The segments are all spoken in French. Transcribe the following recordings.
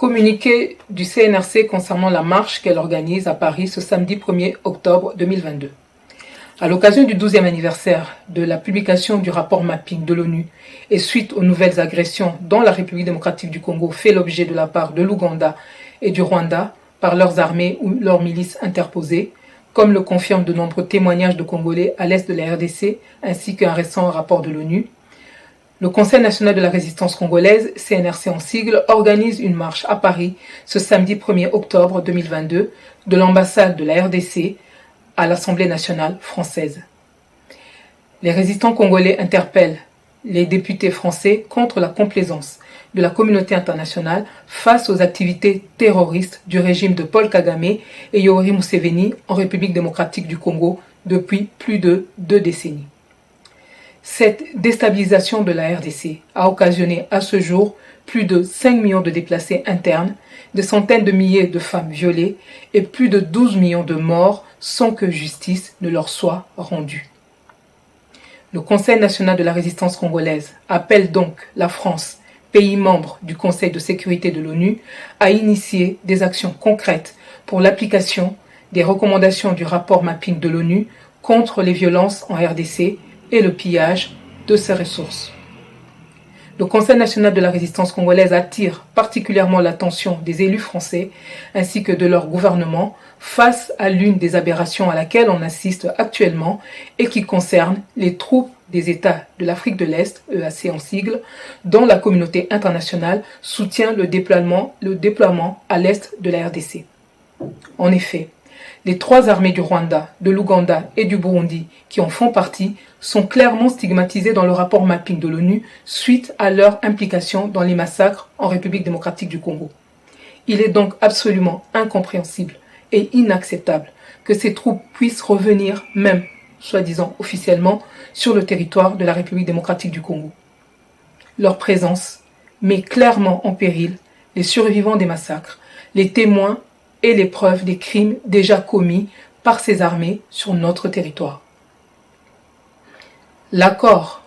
Communiqué du CNRC concernant la marche qu'elle organise à Paris ce samedi 1er octobre 2022. À l'occasion du 12e anniversaire de la publication du rapport mapping de l'ONU et suite aux nouvelles agressions dont la République démocratique du Congo fait l'objet de la part de l'Ouganda et du Rwanda par leurs armées ou leurs milices interposées, comme le confirment de nombreux témoignages de Congolais à l'est de la RDC ainsi qu'un récent rapport de l'ONU, le Conseil national de la résistance congolaise, CNRC en sigle, organise une marche à Paris ce samedi 1er octobre 2022 de l'ambassade de la RDC à l'Assemblée nationale française. Les résistants congolais interpellent les députés français contre la complaisance de la communauté internationale face aux activités terroristes du régime de Paul Kagame et Yoweri Museveni en République démocratique du Congo depuis plus de 2 décennies. Cette déstabilisation de la RDC a occasionné à ce jour plus de 5 millions de déplacés internes, des centaines de milliers de femmes violées et plus de 12 millions de morts sans que justice ne leur soit rendue. Le Conseil national de la résistance congolaise appelle donc la France, pays membre du Conseil de sécurité de l'ONU, à initier des actions concrètes pour l'application des recommandations du rapport mapping de l'ONU contre les violences en RDC et le pillage de ses ressources. Le Conseil national de la résistance congolaise attire particulièrement l'attention des élus français ainsi que de leur gouvernement face à l'une des aberrations à laquelle on assiste actuellement et qui concerne les troupes des États de l'Afrique de l'Est, EAC en sigle, dont la communauté internationale soutient le déploiement à l'est de la RDC. En effet, les 3 armées du Rwanda, de l'Ouganda et du Burundi qui en font partie sont clairement stigmatisées dans le rapport mapping de l'ONU suite à leur implication dans les massacres en République démocratique du Congo. Il est donc absolument incompréhensible et inacceptable que ces troupes puissent revenir, même soi-disant officiellement, sur le territoire de la République démocratique du Congo. Leur présence met clairement en péril les survivants des massacres, les témoins et les preuves des crimes déjà commis par ces armées sur notre territoire. L'accord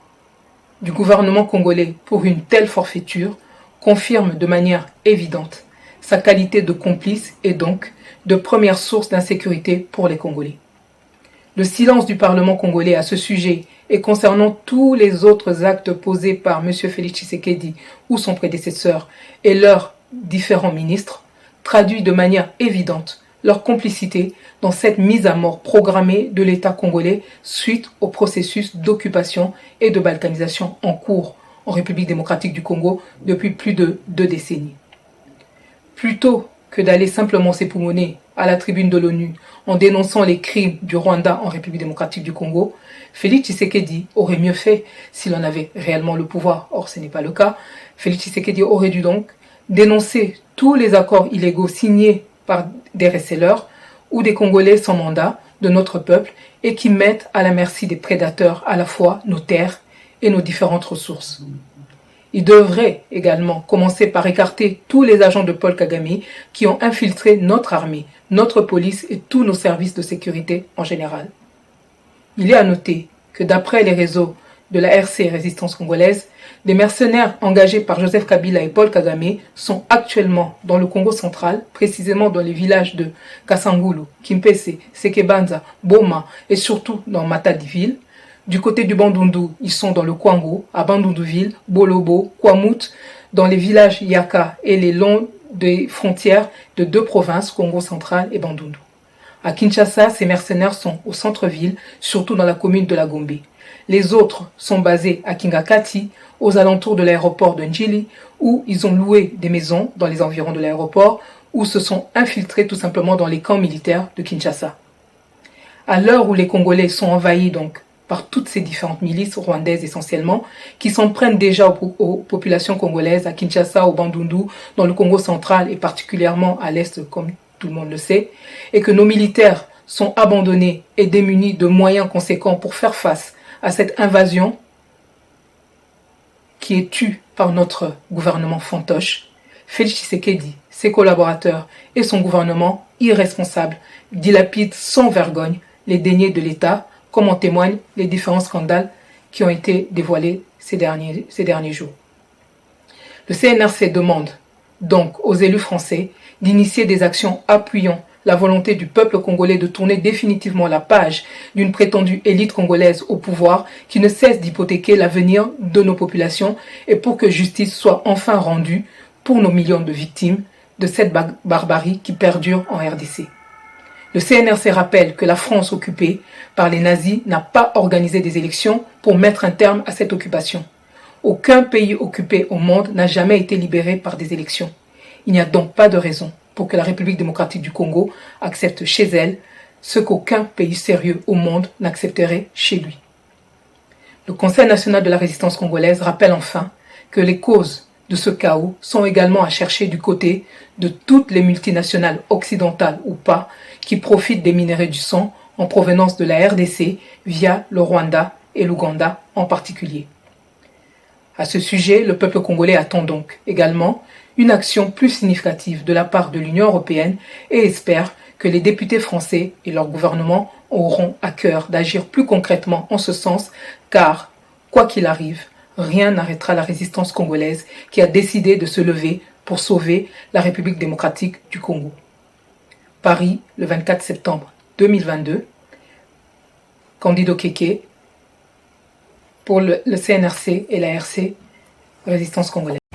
du gouvernement congolais pour une telle forfaiture confirme de manière évidente sa qualité de complice et donc de première source d'insécurité pour les Congolais. Le silence du Parlement congolais à ce sujet et concernant tous les autres actes posés par M. Félix Tshisekedi ou son prédécesseur et leurs différents ministres traduit de manière évidente leur complicité dans cette mise à mort programmée de l'État congolais suite au processus d'occupation et de balkanisation en cours en République démocratique du Congo depuis plus de 2 décennies. Plutôt que d'aller simplement s'époumoner à la tribune de l'ONU en dénonçant les crimes du Rwanda en République démocratique du Congo, Félix Tshisekedi aurait mieux fait s'il en avait réellement le pouvoir. Or, ce n'est pas le cas. Félix Tshisekedi aurait dû donc dénoncer tous les accords illégaux signés par des receleurs ou des Congolais sans mandat de notre peuple et qui mettent à la merci des prédateurs à la fois nos terres et nos différentes ressources. Il devrait également commencer par écarter tous les agents de Paul Kagame qui ont infiltré notre armée, notre police et tous nos services de sécurité en général. Il est à noter que d'après les réseaux de la RC Résistance congolaise, des mercenaires engagés par Joseph Kabila et Paul Kagame sont actuellement dans le Congo central, précisément dans les villages de Kasangulu, Kimpese, Sekebanza, Boma et surtout dans Matadi-ville. Du côté du Bandundu, ils sont dans le Kwango, à Bandundu-ville, Bolobo, Kwamut, dans les villages Yaka et les longs des frontières de 2 provinces, Congo central et Bandundu. À Kinshasa, ces mercenaires sont au centre-ville, surtout dans la commune de la Gombe. Les autres sont basés à Kingakati, aux alentours de l'aéroport de Njili, où ils ont loué des maisons dans les environs de l'aéroport, ou se sont infiltrés tout simplement dans les camps militaires de Kinshasa. À l'heure où les Congolais sont envahis donc par toutes ces différentes milices rwandaises essentiellement, qui s'en prennent déjà aux populations congolaises à Kinshasa, au Bandundu, dans le Congo central et particulièrement à l'est, comme tout le monde le sait, et que nos militaires sont abandonnés et démunis de moyens conséquents pour faire face à cette invasion qui est tue par notre gouvernement fantoche, Félix Tshisekedi, ses collaborateurs et son gouvernement irresponsable dilapident sans vergogne les deniers de l'État, comme en témoignent les différents scandales qui ont été dévoilés ces derniers jours. Le CNRC demande donc aux élus français d'initier des actions appuyant la volonté du peuple congolais de tourner définitivement la page d'une prétendue élite congolaise au pouvoir qui ne cesse d'hypothéquer l'avenir de nos populations et pour que justice soit enfin rendue pour nos millions de victimes de cette barbarie qui perdure en RDC. Le CNRC rappelle que la France occupée par les nazis n'a pas organisé des élections pour mettre un terme à cette occupation. Aucun pays occupé au monde n'a jamais été libéré par des élections. Il n'y a donc pas de raison pour que la République démocratique du Congo accepte chez elle ce qu'aucun pays sérieux au monde n'accepterait chez lui. Le Conseil national de la résistance congolaise rappelle enfin que les causes de ce chaos sont également à chercher du côté de toutes les multinationales occidentales ou pas qui profitent des minerais du sang en provenance de la RDC via le Rwanda et l'Ouganda en particulier. À ce sujet, le peuple congolais attend donc également une action plus significative de la part de l'Union européenne et espère que les députés français et leur gouvernement auront à cœur d'agir plus concrètement en ce sens car, quoi qu'il arrive, rien n'arrêtera la résistance congolaise qui a décidé de se lever pour sauver la République démocratique du Congo. Paris, le 24 septembre 2022. Candido Keke pour le CNRC et la RC, Résistance congolaise.